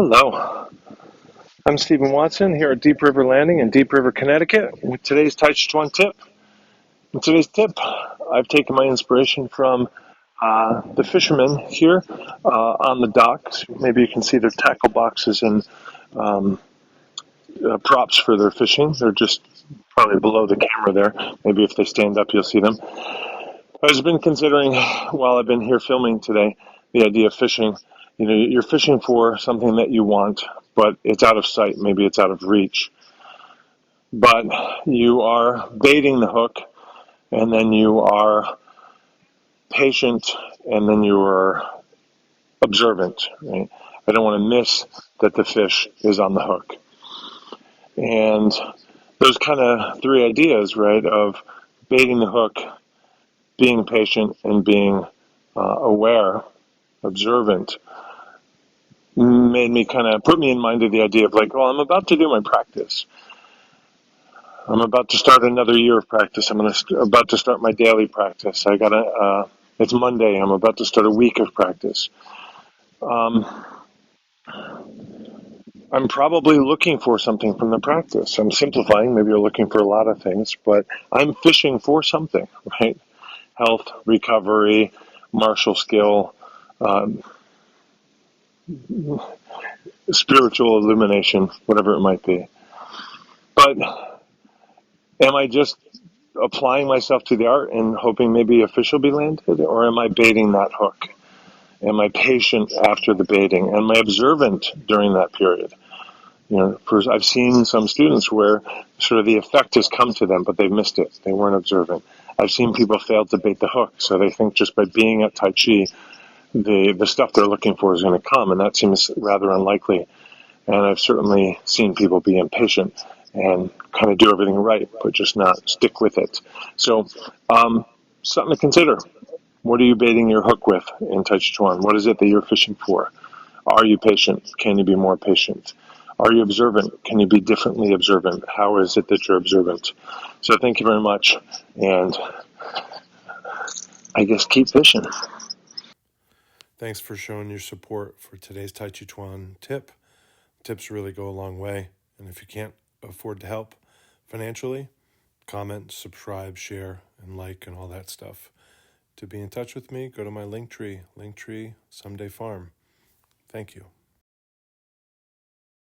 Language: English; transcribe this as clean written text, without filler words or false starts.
Hello, I'm Stephen Watson here at Deep River Landing in Deep River, Connecticut with today's Tàijíquán Tip. In today's tip, I've taken my inspiration from the fishermen here on the docks. Maybe you can see their tackle boxes and props for their fishing. They're just probably below the camera there. Maybe if they stand up, you'll see them. I've been considering, while I've been here filming today, the idea of fishing. You know, you're fishing for something that you want, but it's out of sight. Maybe it's out of reach. But you are baiting the hook, and then you are patient, and then you are observant. Right? I don't want to miss that the fish is on the hook. And those kind of three ideas, right, of baiting the hook, being patient, and being aware, observant, made me put me in mind of the idea of like, well, I'm about to do my practice. I'm about to start another year of practice. About to start my daily practice. It's Monday. I'm about to start a week of practice. I'm probably looking for something from the practice. I'm simplifying. Maybe you're looking for a lot of things, but I'm fishing for something, right? Health, recovery, martial skill, spiritual illumination, whatever it might be. But am I just applying myself to the art and hoping maybe a fish will be landed, or am I baiting that hook? Am I patient after the baiting? Am I observant during that period? You know, I've seen some students where sort of the effect has come to them, but they've missed it. They weren't observant. I've seen people fail to bait the hook, so they think just by being at Tai Chi, the stuff they're looking for is going to come, and that seems rather unlikely. And I've certainly seen people be impatient and kind of do everything right, but just not stick with it. So, something to consider. What are you baiting your hook with in Tàijíquán? What is it that you're fishing for? Are you patient? Can you be more patient? Are you observant? Can you be differently observant? How is it that you're observant? So thank you very much, and I guess keep fishing. Thanks for showing your support for today's Tàijíquán tip. Tips really go a long way, and if you can't afford to help financially, comment, subscribe, share, and like, and all that stuff. To be in touch with me, go to my Linktree, Someday Farm. Thank you.